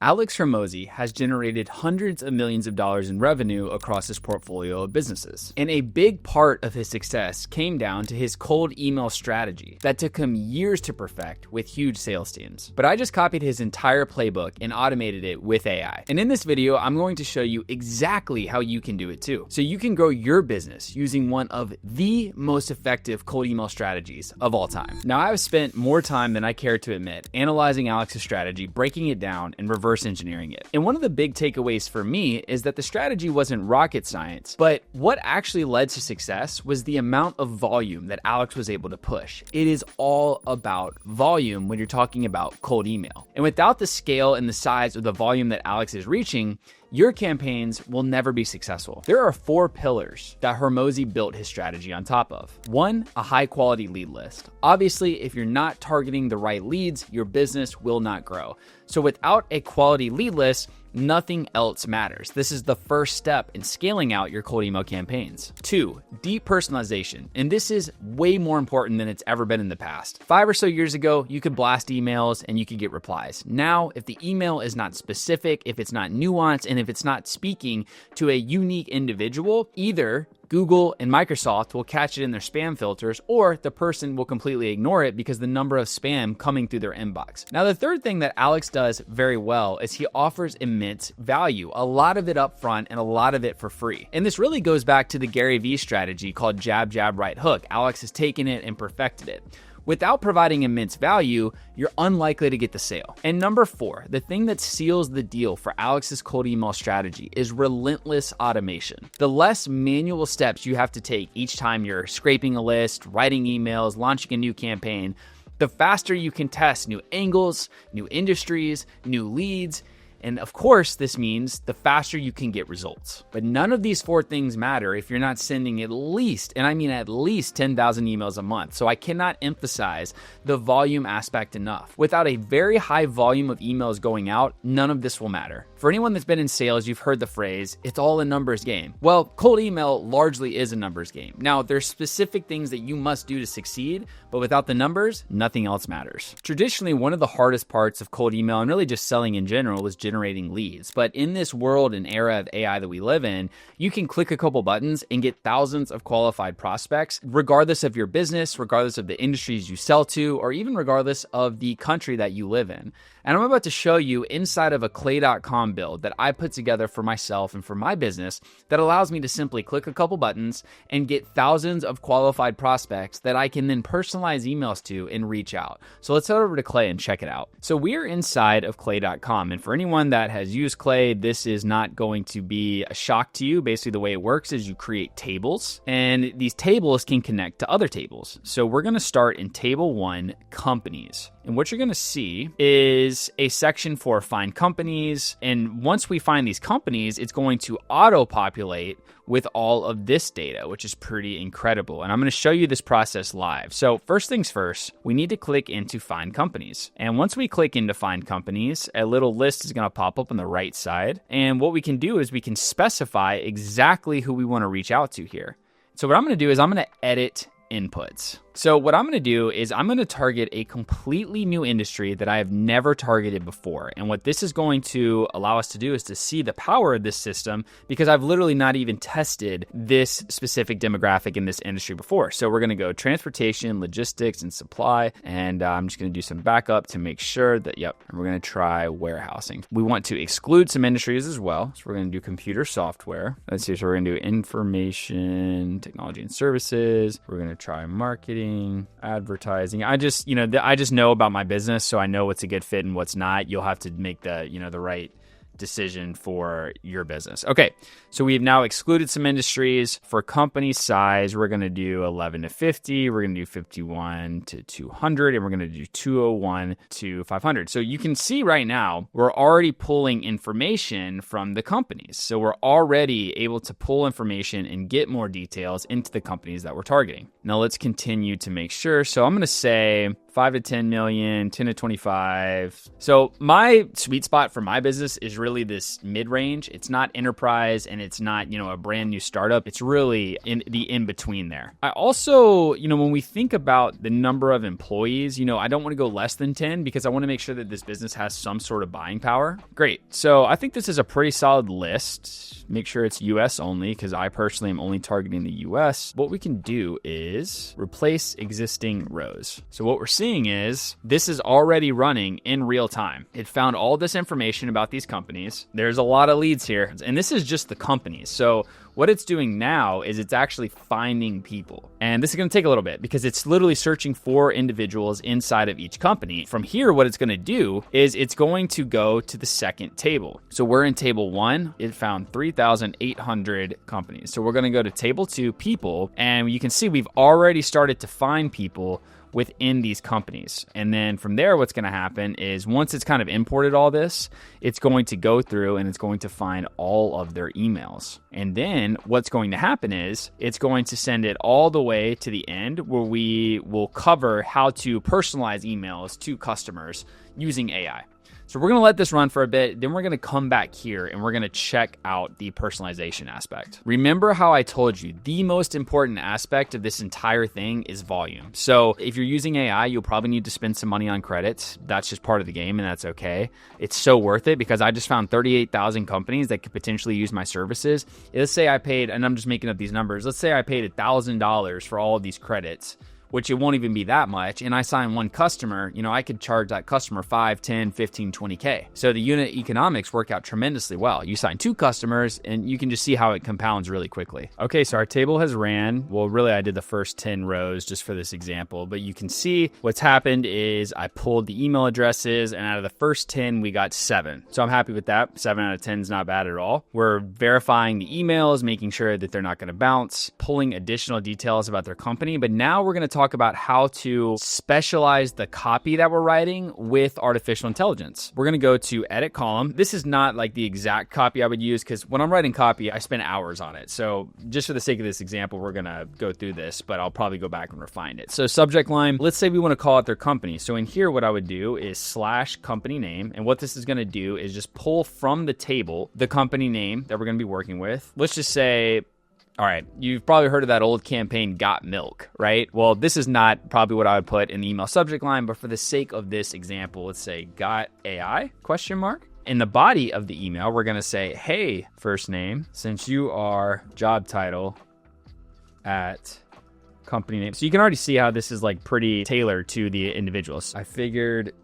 Alex Hormozi has generated hundreds of millions of dollars in revenue across his portfolio of businesses. And a big part of his success came down to his cold email strategy that took him years to perfect with huge sales teams. But I just copied his entire playbook and automated it with AI. And in this video, I'm going to show you exactly how you can do it too. So you can grow your business using one of the most effective cold email strategies of all time. Now, I've spent more time than I care to admit analyzing Alex's strategy, breaking it down, and reverse engineering it. And one of the big takeaways for me is that the strategy wasn't rocket science, but what actually led to success was the amount of volume that Alex was able to push. It is all about volume when you're talking about cold email. And without the scale and the size of the volume that Alex is reaching, your campaigns will never be successful. There are 4 pillars that Hormozi built his strategy on top of. 1, a high quality lead list. Obviously, if you're not targeting the right leads, your business will not grow. So without a quality lead list, nothing else matters. This is the first step in scaling out your cold email campaigns. 2, deep personalization. And this is way more important than it's ever been in the past. 5 or so years ago, you could blast emails and you could get replies. Now, if the email is not specific, if it's not nuanced, and if it's not speaking to a unique individual, either Google and Microsoft will catch it in their spam filters, or the person will completely ignore it because the number of spam coming through their inbox. Now, the third thing that Alex does very well is he offers immense value, a lot of it up front and a lot of it for free. And this really goes back to the Gary Vee strategy called jab, jab, right hook. Alex has taken it and perfected it. Without providing immense value, you're unlikely to get the sale. And number 4, the thing that seals the deal for Alex's cold email strategy is relentless automation. The less manual steps you have to take each time you're scraping a list, writing emails, launching a new campaign, the faster you can test new angles, new industries, new leads. And of course, this means the faster you can get results. But none of these 4 things matter if you're not sending at least, and I mean at least 10,000 emails a month. So I cannot emphasize the volume aspect enough. Without a very high volume of emails going out, none of this will matter. For anyone that's been in sales, you've heard the phrase, it's all a numbers game. Well, cold email largely is a numbers game. Now, there's specific things that you must do to succeed, but without the numbers, nothing else matters. Traditionally, one of the hardest parts of cold email, and really just selling in general, is generating leads. But in this world and era of AI that we live in, you can click a couple buttons and get thousands of qualified prospects, regardless of your business, regardless of the industries you sell to, or even regardless of the country that you live in. And I'm about to show you inside of a clay.com build that I put together for myself and for my business that allows me to simply click a couple buttons and get thousands of qualified prospects that I can then personalize emails to and reach out. So let's head over to Clay and check it out. So we are inside of clay.com. And for anyone that has used Clay, this is not going to be a shock to you. Basically, the way it works is you create tables, and these tables can connect to other tables. So we're going to start in table 1, companies. And what you're going to see is a section for find companies. And once we find these companies, it's going to auto-populate with all of this data, which is pretty incredible. And I'm going to show you this process live. So first things first, we need to click into find companies. And once we click into find companies, a little list is going to pop up on the right side. And what we can do is we can specify exactly who we want to reach out to here. So what I'm going to do is I'm going to edit inputs. So what I'm going to do is I'm going to target a completely new industry that I have never targeted before. And what this is going to allow us to do is to see the power of this system, because I've literally not even tested this specific demographic in this industry before. So we're going to go transportation, logistics, and supply. And I'm just going to do some backup to make sure that, and we're going to try warehousing. We want to exclude some industries as well. So we're going to do computer software. Let's see. So we're going to do information, technology and services. We're going to try marketing, advertising. I just know about my business, so I know what's a good fit and what's not. You'll have to make the right decision for your business. Okay, so we've now excluded some industries. For company size, we're going to do 11 to 50, we're going to do 51 to 200, and we're going to do 201 to 500. So you can see right now, we're already pulling information from the companies. So we're already able to pull information and get more details into the companies that we're targeting. Now let's continue to make sure. So I'm going to say 5 to 10 million, 10 to 25. So my sweet spot for my business is really this mid-range. It's not enterprise and it's not, a brand new startup. It's really in the in-between there. I also, when we think about the number of employees, I don't want to go less than 10 because I want to make sure that this business has some sort of buying power. Great. So I think this is a pretty solid list. Make sure it's US only because I personally am only targeting the US. What we can do is replace existing rows. So what we're seeing is this is already running in real time. It found all this information about these companies. There's a lot of leads here, and this is just the companies. So what it's doing now is it's actually finding people. And this is going to take a little bit because it's literally searching for individuals inside of each company. From here, what it's going to do is it's going to go to the second table. So we're in table 1. It found 3,800 companies. So we're going to go to table 2, people, and you can see we've already started to find people within these companies. And then from there, what's going to happen is once it's kind of imported all this, it's going to go through and it's going to find all of their emails. And then what's going to happen is it's going to send it all the way to the end where we will cover how to personalize emails to customers using AI. So we're going to let this run for a bit. Then we're going to come back here and we're going to check out the personalization aspect. Remember how I told you the most important aspect of this entire thing is volume. So if you're using AI, you'll probably need to spend some money on credits. That's just part of the game and that's okay. It's so worth it because I just found 38,000 companies that could potentially use my services. Let's say I paid, and I'm just making up these numbers. Let's say I paid $1,000 for all of these credits, which it won't even be that much, and I sign one customer, I could charge that customer 5, 10, 15, 20K. So the unit economics work out tremendously well. You sign 2 customers, and you can just see how it compounds really quickly. Okay, so our table has ran. Well, really, I did the first 10 rows just for this example, but you can see what's happened is I pulled the email addresses, and out of the first 10, we got 7. So I'm happy with that. 7 out of 10 is not bad at all. We're verifying the emails, making sure that they're not going to bounce, pulling additional details about their company, but now we're going to talk about how to specialize the copy that we're writing with artificial intelligence. We're going to go to edit column. This is not like the exact copy I would use because when I'm writing copy, I spend hours on it. So just for the sake of this example, we're going to go through this, but I'll probably go back and refine it. So subject line, let's say we want to call out their company. So in here, what I would do is / company name. And what this is going to do is just pull from the table the company name that we're going to be working with. Let's just say, all right, you've probably heard of that old campaign, Got Milk, right? Well, this is not probably what I would put in the email subject line, but for the sake of this example, let's say Got AI, ? In the body of the email, we're going to say, hey, first name, since you are job title at company name. So you can already see how this is like pretty tailored to the individuals. I figured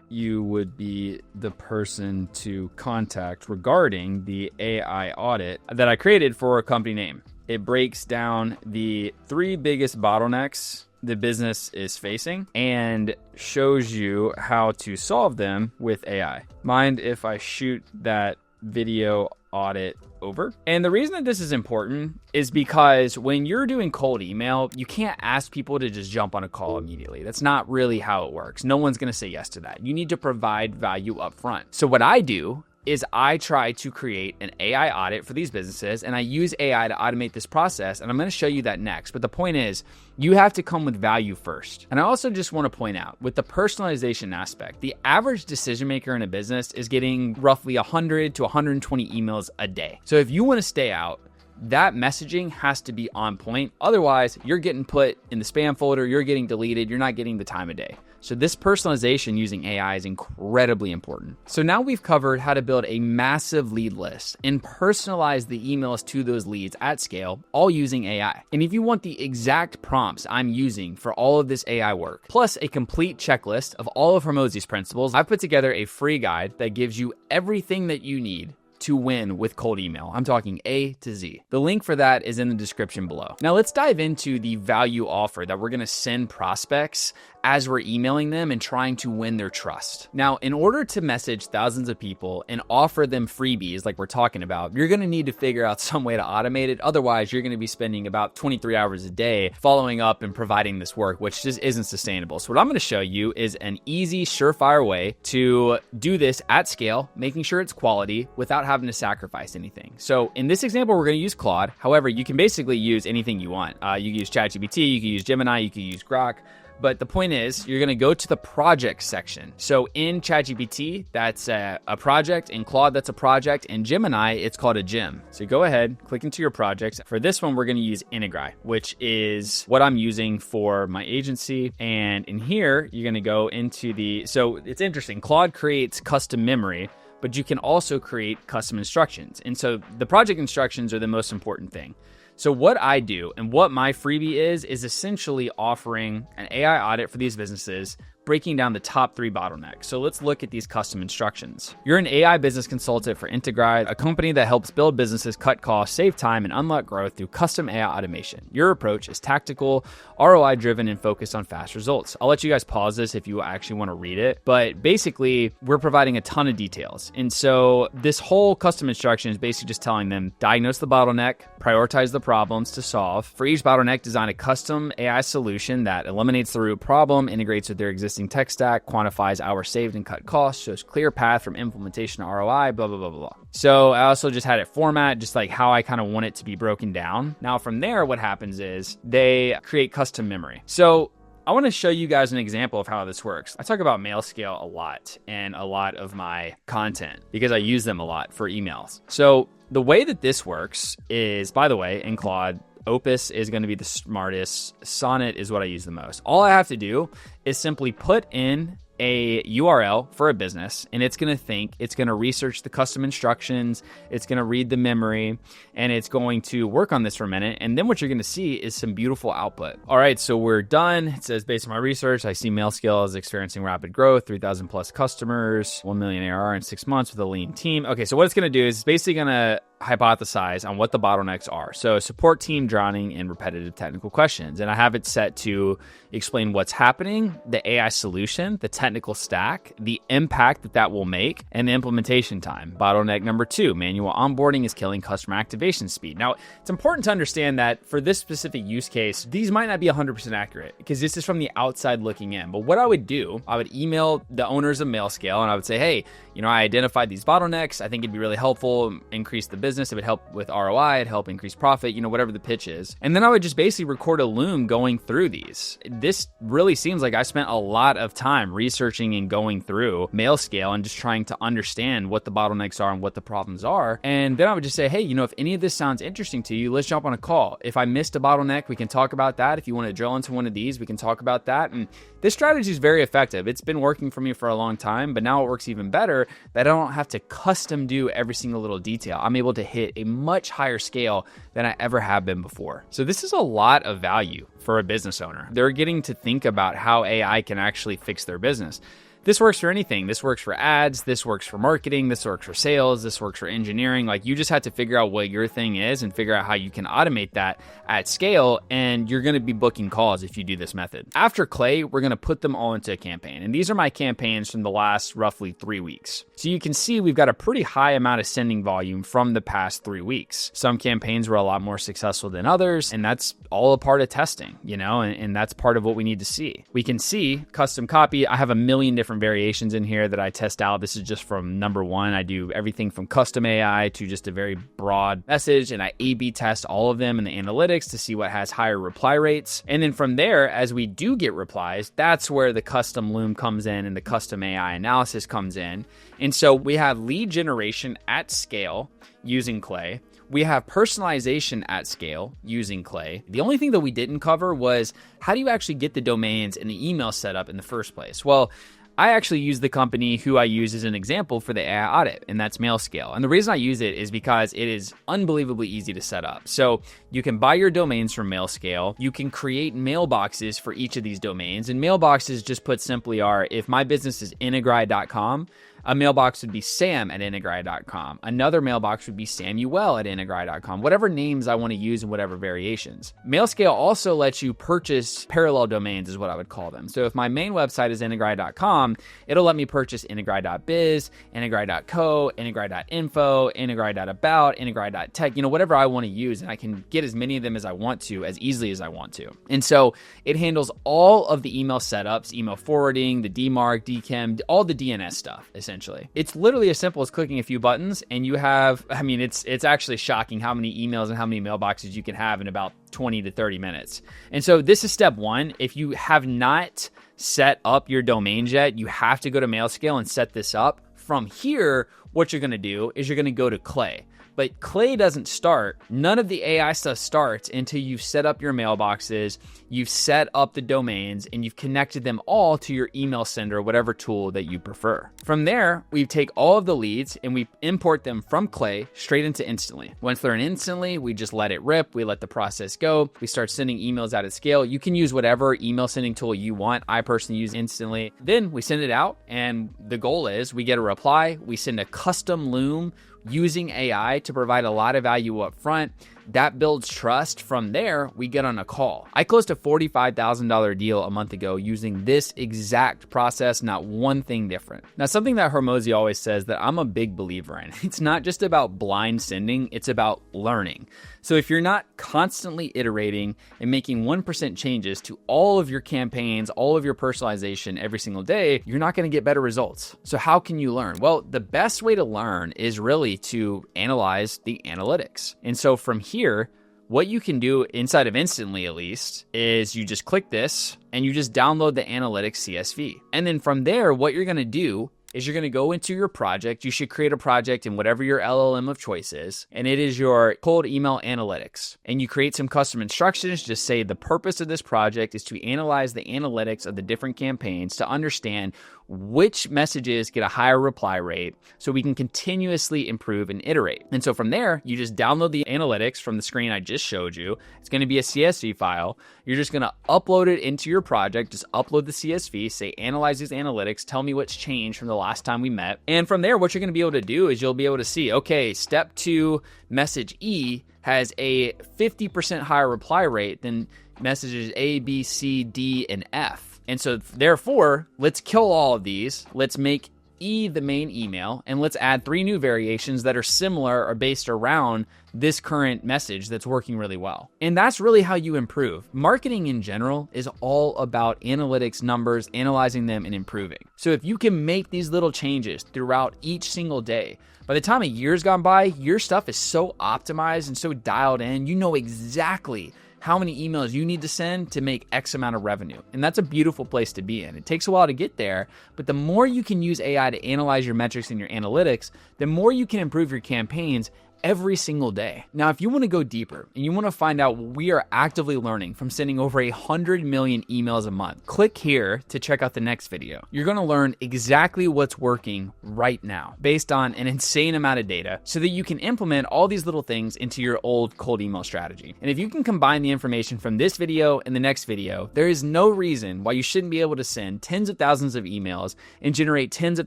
you would be the person to contact regarding the AI audit that I created for a company name. It breaks down the 3 biggest bottlenecks the business is facing and shows you how to solve them with AI. Mind if I shoot that video audit over? And the reason that this is important is because when you're doing cold email, you can't ask people to just jump on a call immediately. That's not really how it works. No one's going to say yes to that. You need to provide value up front. So what I do is I try to create an AI audit for these businesses, and I use AI to automate this process, and I'm going to show you that next. But the point is, you have to come with value first. And I also just want to point out, with the personalization aspect, the average decision maker in a business is getting roughly 100 to 120 emails a day. So if you want to stay out, that messaging has to be on point. Otherwise, you're getting put in the spam folder, you're getting deleted, you're not getting the time of day. So this personalization using AI is incredibly important. So now we've covered how to build a massive lead list and personalize the emails to those leads at scale, all using AI. And if you want the exact prompts I'm using for all of this AI work, plus a complete checklist of all of Hormozi's principles, I've put together a free guide that gives you everything that you need to win with cold email. I'm talking A to Z. The link for that is in the description below. Now let's dive into the value offer that we're going to send prospects as we're emailing them and trying to win their trust. Now, in order to message thousands of people and offer them freebies like we're talking about, you're going to need to figure out some way to automate it. Otherwise, you're going to be spending about 23 hours a day following up and providing this work, which just isn't sustainable. So what I'm going to show you is an easy, surefire way to do this at scale, making sure it's quality without having to sacrifice anything. So in this example, we're going to use Claude. However, you can basically use anything you want. You can use ChatGPT, you can use Gemini, you can use Grok. But the point is, you're going to go to the project section. So in ChatGPT, that's a project. In Claude, that's a project. In Gemini, it's called a gem. So go ahead, click into your projects. For this one, we're going to use Integrai, which is what I'm using for my agency. And in here, you're going to go into so it's interesting. Claude creates custom memory, but you can also create custom instructions. And so the project instructions are the most important thing. So what I do and what my freebie is essentially offering an AI audit for these businesses, breaking down the top 3 bottlenecks. So let's look at these custom instructions. You're an AI business consultant for Integrai, a company that helps build businesses, cut costs, save time, and unlock growth through custom AI automation. Your approach is tactical, ROI driven, and focused on fast results. I'll let you guys pause this if you actually want to read it, but basically we're providing a ton of details. And so this whole custom instruction is basically just telling them, diagnose the bottleneck, prioritize the problems to solve. For each bottleneck, design a custom AI solution that eliminates the root problem, integrates with their existing tech stack, quantifies hours saved and cut costs, shows clear path from implementation to ROI, blah, blah, blah, blah. So I also just had it format, just like how I kind of want it to be broken down. Now from there, what happens is they create custom memory. So I want to show you guys an example of how this works. I talk about mail scale a lot in a lot of my content because I use them a lot for emails. So the way that this works is, by the way, in Claude, Opus is going to be the smartest. Sonnet is what I use the most. All I have to do is simply put in a URL for a business, and it's going to think, it's going to research the custom instructions, it's going to read the memory, and it's going to work on this for a minute. And then what you're going to see is some beautiful output. All right, so we're done. It says, based on my research, I see MailScale is experiencing rapid growth, 3,000 plus customers, 1 million ARR in 6 months with a lean team. Okay, so what it's going to do is basically going to hypothesize on what the bottlenecks are. So support team drowning in repetitive technical questions. And I have it set to explain what's happening, the AI solution, the technical stack, the impact that will make, and the implementation time. Bottleneck number 2, manual onboarding is killing customer activation speed. Now, it's important to understand that for this specific use case, these might not be 100% accurate because this is from the outside looking in. But what I would do, I would email the owners of MailScale and I would say, hey, I identified these bottlenecks. I think it'd be really helpful, increase the business. It would help with ROI, it'd help increase profit, whatever the pitch is. And then I would just basically record a loom going through these. This really seems like I spent a lot of time researching and going through MailScale and just trying to understand what the bottlenecks are and what the problems are. And then I would just say, hey, if any of this sounds interesting to you, let's jump on a call. If I missed a bottleneck, we can talk about that. If you want to drill into one of these, we can talk about that. And this strategy is very effective. It's been working for me for a long time, but now it works even better that I don't have to custom do every single little detail. I'm able to hit a much higher scale than I ever have been before. So this is a lot of value for a business owner. They're getting to think about how AI can actually fix their business. This works for anything. This works for ads. This works for marketing. This works for sales. This works for engineering. Like, you just have to figure out what your thing is and figure out how you can automate that at scale. And you're going to be booking calls if you do this method. After Clay, we're going to put them all into a campaign. And these are my campaigns from the last roughly 3 weeks. So you can see we've got a pretty high amount of sending volume from the past 3 weeks. Some campaigns were a lot more successful than others. And that's all a part of testing, and that's part of what we need to see. We can see custom copy. I have a million different variations in here that I test out. This is just from number 1. I do everything from custom AI to just a very broad message, and I A/B test all of them in the analytics to see what has higher reply rates. And then from there, as we do get replies, that's where the custom loom comes in and the custom AI analysis comes in. And so we have lead generation at scale using Clay. We have personalization at scale using Clay. The only thing that we didn't cover was, how do you actually get the domains and the email set up in the first place? Well, I actually use the company who I use as an example for the AI audit, and that's MailScale. And the reason I use it is because it is unbelievably easy to set up. So you can buy your domains from MailScale. You can create mailboxes for each of these domains. And mailboxes, just put simply, are, if my business is integrai.com, a mailbox would be sam@integrai.com. Another mailbox would be samuel@integrai.com. Whatever names I want to use in whatever variations. MailScale also lets you purchase parallel domains, is what I would call them. So if my main website is integrai.com, it'll let me purchase integrai.biz, integrai.co, integrai.info, integrai.about, integrai.tech, whatever I want to use, and I can get as many of them as I want to, as easily as I want to. And so it handles all of the email setups, email forwarding, the DMARC, DKIM, all the DNS stuff, essentially. essentially. It's literally as simple as clicking a few buttons and you have, I mean, it's actually shocking how many emails and how many mailboxes you can have in about 20 to 30 minutes. And so this is step one. If you have not set up your domains yet, you have to go to MailScale and set this up. From here, what you're going to do is you're going to go to Clay. But Clay doesn't start. None of the AI stuff starts until you've set up your mailboxes, you've set up the domains, and you've connected them all to your email sender, whatever tool that you prefer. From there, we take all of the leads and we import them from Clay straight into Instantly. Once they're in Instantly, we just let it rip. We let the process go. We start sending emails out at scale. You can use whatever email sending tool you want. I personally use Instantly. Then we send it out, and the goal is we get a reply. We send a custom loom using AI to provide a lot of value up front. That builds trust. From there, we get on a call. I closed a $45,000 deal a month ago using this exact process, not one thing different. Now, something that Hormozi always says that I'm a big believer in, it's not just about blind sending, it's about learning. So if you're not constantly iterating and making 1% changes to all of your campaigns, all of your personalization every single day, you're not going to get better results. So how can you learn? Well, the best way to learn is really to analyze the analytics. And so from here, what you can do inside of Instantly, at least, is you just click this and you just download the analytics CSV. And then from there, what you're going to do is you're going to go into your project. You should create a project in whatever your LLM of choice is, and it is your cold email analytics. And you create some custom instructions. Just say the purpose of this project is to analyze the analytics of the different campaigns to understand which messages get a higher reply rate so we can continuously improve and iterate. And so from there, you just download the analytics from the screen I just showed you. It's going to be a CSV file. You're just going to upload it into your project. Just upload the CSV, say, analyze these analytics, tell me what's changed from the last time we met. And from there, what you're going to be able to do is you'll be able to see, okay, step 2, message E has a 50% higher reply rate than messages A, B, C, D, and F. And so therefore, let's kill all of these. Let's make E the main email, and let's add 3 new variations that are similar or based around this current message that's working really well. And that's really how you improve. Marketing in general is all about analytics, numbers, analyzing them, and improving. So if you can make these little changes throughout each single day, by the time a year's gone by, your stuff is so optimized and so dialed in, you know exactly how many emails you need to send to make X amount of revenue. And that's a beautiful place to be in. It takes a while to get there, but the more you can use AI to analyze your metrics and your analytics, the more you can improve your campaigns every single day. Now, if you want to go deeper and you want to find out what we are actively learning from sending over 100 million emails a month, click here to check out the next video. You're going to learn exactly what's working right now based on an insane amount of data so that you can implement all these little things into your old cold email strategy. And if you can combine the information from this video and the next video, there is no reason why you shouldn't be able to send tens of thousands of emails and generate tens of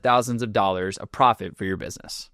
thousands of dollars of profit for your business.